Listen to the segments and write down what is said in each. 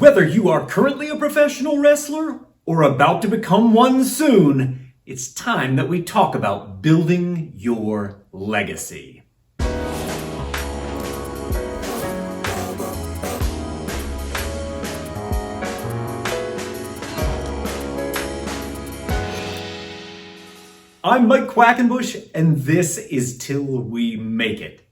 Whether you are currently a professional wrestler or about to become one soon, it's time that we talk about building your legacy. I'm Mike Quackenbush, and this is Till We Make It.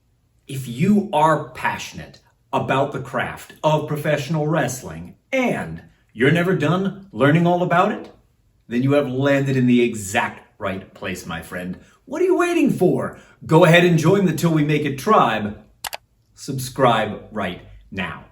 If you are passionate about the craft of professional wrestling and you're never done learning all about it, then you have landed in the exact right place, my friend. What are you waiting for? Go ahead and join the Till We Make It tribe. Subscribe right now.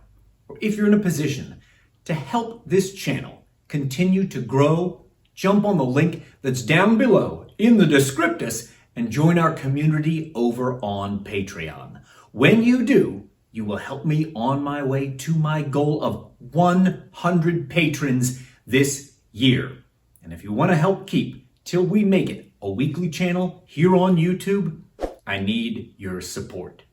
If you're in a position to help this channel continue to grow, jump on the link that's down below in the descriptus and join our community over on Patreon. When you do, you will help me on my way to my goal of 100 patrons this year. And if you want to help keep Till We Make It a weekly channel here on YouTube, I need your support.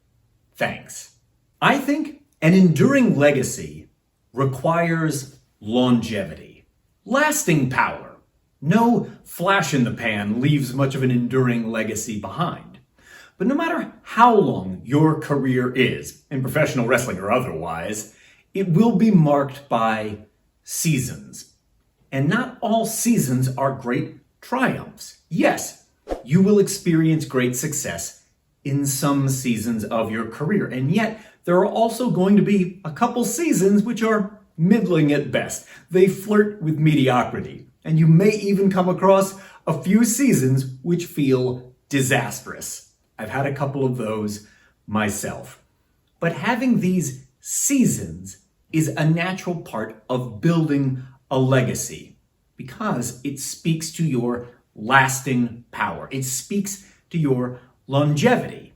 Thanks. I think an enduring legacy requires longevity, lasting power. No flash in the pan leaves much of an enduring legacy behind. But no matter how long your career is, in professional wrestling or otherwise, it will be marked by seasons. And not all seasons are great triumphs. Yes, you will experience great success in some seasons of your career. And yet, there are also going to be a couple seasons which are middling at best. They flirt with mediocrity. And you may even come across a few seasons which feel disastrous. I've had a couple of those myself. But having these seasons is a natural part of building a legacy because it speaks to your lasting power. It speaks to your longevity.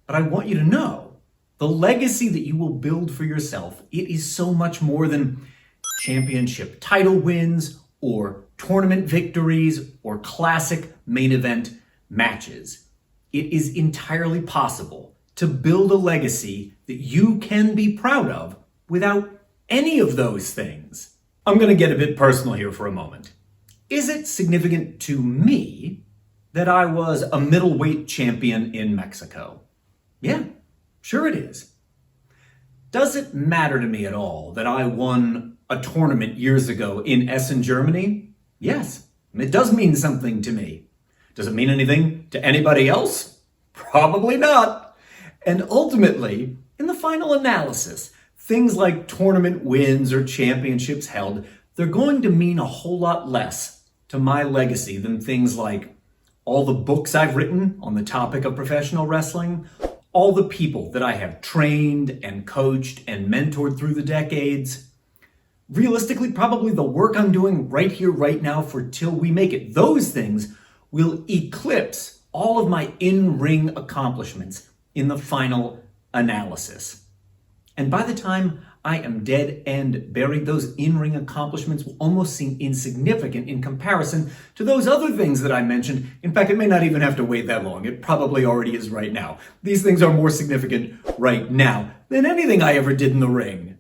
But I want you to know the legacy that you will build for yourself, it is so much more than championship title wins or tournament victories or classic main event matches. It is entirely possible to build a legacy that you can be proud of without any of those things. I'm going to get a bit personal here for a moment. Is it significant to me that I was a middleweight champion in Mexico? Yeah, sure it is. Does it matter to me at all that I won a tournament years ago in Essen, Germany? Yes, it does mean something to me. Does it mean anything to anybody else? Probably not. And ultimately, in the final analysis, things like tournament wins or championships held, they're going to mean a whole lot less to my legacy than things like all the books I've written on the topic of professional wrestling, all the people that I have trained and coached and mentored through the decades. Realistically, probably the work I'm doing right here, right now for Till We Make It, those things will eclipse all of my in-ring accomplishments in the final analysis. And by the time I am dead and buried, those in-ring accomplishments will almost seem insignificant in comparison to those other things that I mentioned. In fact, it may not even have to wait that long. It probably already is right now. These things are more significant right now than anything I ever did in the ring.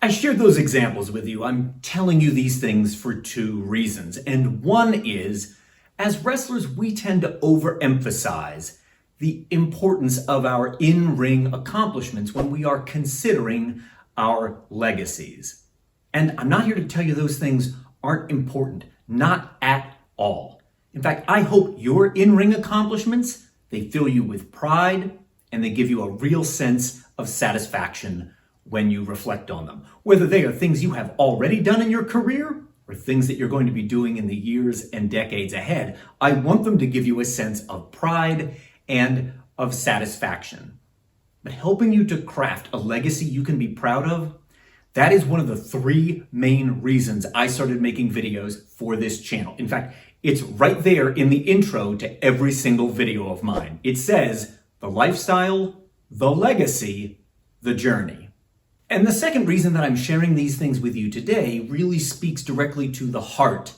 I shared those examples with you. I'm telling you these things for two reasons. And one is, as wrestlers, we tend to overemphasize the importance of our in-ring accomplishments when we are considering our legacies. And I'm not here to tell you those things aren't important, not at all. In fact, I hope your in-ring accomplishments, they fill you with pride and they give you a real sense of satisfaction when you reflect on them. Whether they are things you have already done in your career or things that you're going to be doing in the years and decades ahead, I want them to give you a sense of pride and of satisfaction. But helping you to craft a legacy you can be proud of, that is one of the three main reasons I started making videos for this channel. In fact, it's right there in the intro to every single video of mine. It says, the lifestyle, the legacy, the journey. And the second reason that I'm sharing these things with you today really speaks directly to the heart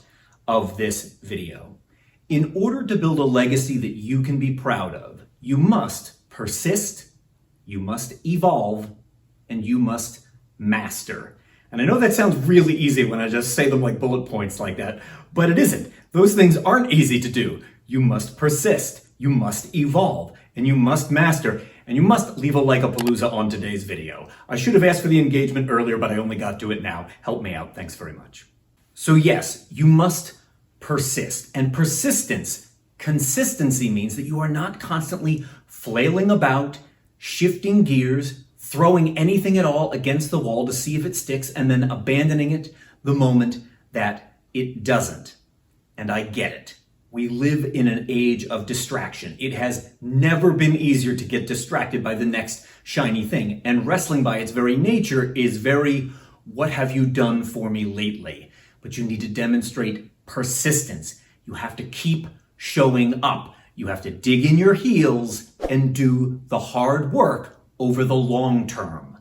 of this video. In order to build a legacy that you can be proud of, you must persist, you must evolve, and you must master. And I know that sounds really easy when I just say them like bullet points like that, but it isn't. Those things aren't easy to do. You must persist, you must evolve, and you must master, and you must leave a like-a-palooza on today's video. I should have asked for the engagement earlier, but I only got to it now. Help me out. Thanks very much. So yes, you must persist. And persistence, consistency means that you are not constantly flailing about, shifting gears, throwing anything at all against the wall to see if it sticks, and then abandoning it the moment that it doesn't. And I get it. We live in an age of distraction. It has never been easier to get distracted by the next shiny thing. And wrestling by its very nature is very, what have you done for me lately? But you need to demonstrate persistence. You have to keep showing up. You have to dig in your heels and do the hard work over the long term.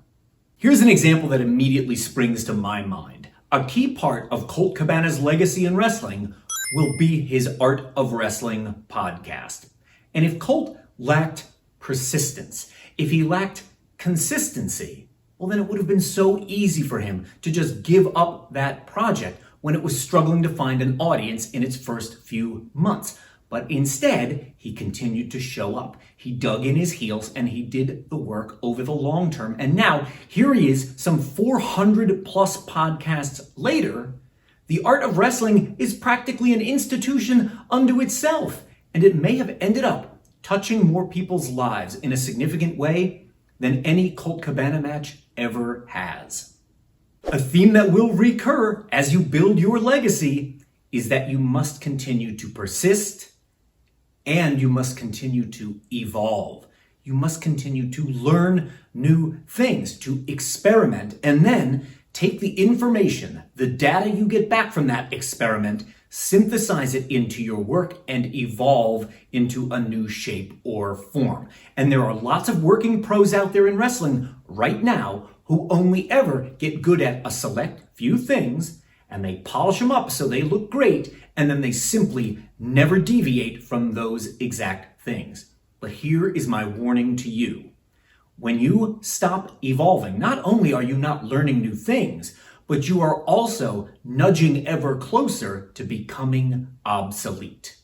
Here's an example that immediately springs to my mind. A key part of Colt Cabana's legacy in wrestling will be his Art of Wrestling podcast. And if Colt lacked persistence, if he lacked consistency, well, then it would have been so easy for him to just give up that project when it was struggling to find an audience in its first few months. But instead, he continued to show up. He dug in his heels and he did the work over the long term. And now, here he is, some 400 plus podcasts later. The Art of Wrestling is practically an institution unto itself, and it may have ended up touching more people's lives in a significant way than any Colt Cabana match ever has. A theme that will recur as you build your legacy is that you must continue to persist and you must continue to evolve. You must continue to learn new things, to experiment, and then take the information, the data you get back from that experiment, synthesize it into your work, and evolve into a new shape or form. And there are lots of working pros out there in wrestling right now who only ever get good at a select few things, and they polish them up so they look great, and then they simply never deviate from those exact things. But here is my warning to you. When you stop evolving, not only are you not learning new things, but you are also nudging ever closer to becoming obsolete.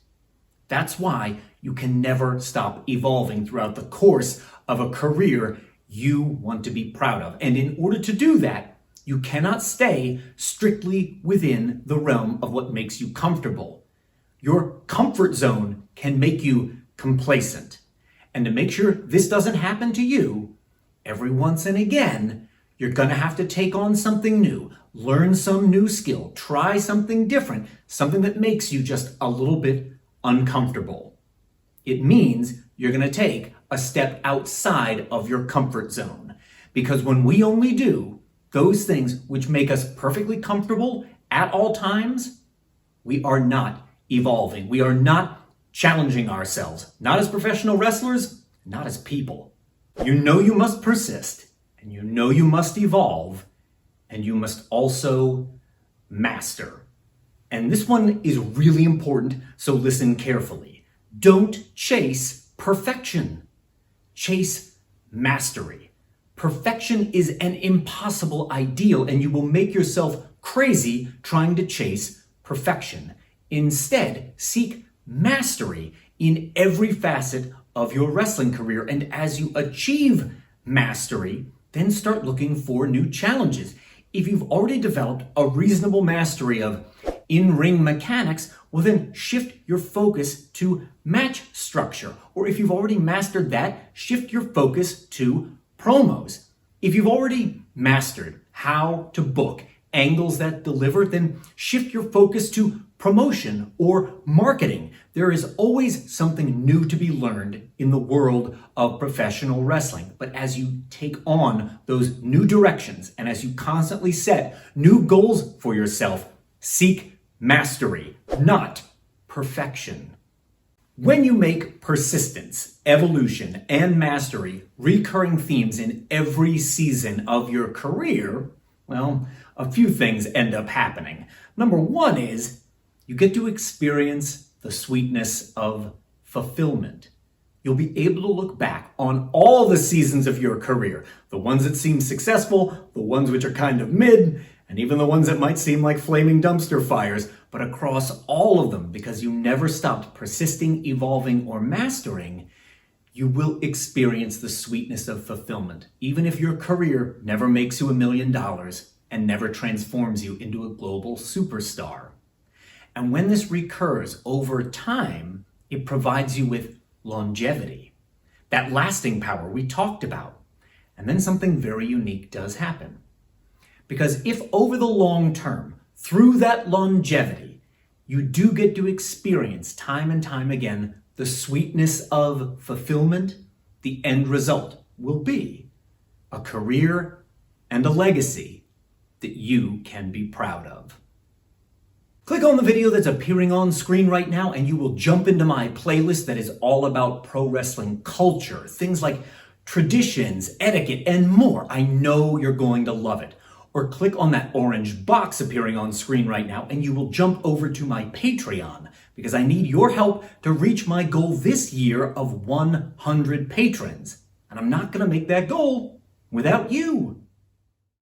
That's why you can never stop evolving throughout the course of a career you want to be proud of. And in order to do that, you cannot stay strictly within the realm of what makes you comfortable. Your comfort zone can make you complacent. And to make sure this doesn't happen to you, every once and again, you're going to have to take on something new, learn some new skill, try something different, something that makes you just a little bit uncomfortable. It means you're going to take a step outside of your comfort zone. Because when we only do those things which make us perfectly comfortable at all times, we are not evolving. We are not challenging ourselves, not as professional wrestlers, not as people. You know you must persist, and you know you must evolve, and you must also master. And this one is really important, so listen carefully. Don't chase perfection. Chase mastery. Perfection is an impossible ideal, and you will make yourself crazy trying to chase perfection. Instead, seek mastery in every facet of your wrestling career. And as you achieve mastery, then start looking for new challenges. If you've already developed a reasonable mastery of in-ring mechanics, well then shift your focus to match structure. Or if you've already mastered that, shift your focus to promos. If you've already mastered how to book angles that deliver, then shift your focus to promotion or marketing. There is always something new to be learned in the world of professional wrestling. But as you take on those new directions and as you constantly set new goals for yourself, seek mastery, not perfection. When you make persistence, evolution, and mastery recurring themes in every season of your career, well, a few things end up happening. Number one is you get to experience the sweetness of fulfillment. You'll be able to look back on all the seasons of your career, the ones that seem successful, the ones which are kind of mid, and even the ones that might seem like flaming dumpster fires, but across all of them, because you never stopped persisting, evolving, or mastering, you will experience the sweetness of fulfillment, even if your career never makes you $1 million and never transforms you into a global superstar. And when this recurs over time, it provides you with longevity, that lasting power we talked about. And then something very unique does happen. Because if over the long term, through that longevity, you do get to experience time and time again the sweetness of fulfillment, the end result will be a career and a legacy that you can be proud of. Click on the video that's appearing on screen right now and you will jump into my playlist that is all about pro wrestling culture, things like traditions, etiquette, and more. I know you're going to love it. Or click on that orange box appearing on screen right now and you will jump over to my Patreon, because I need your help to reach my goal this year of 100 patrons. And I'm not going to make that goal without you.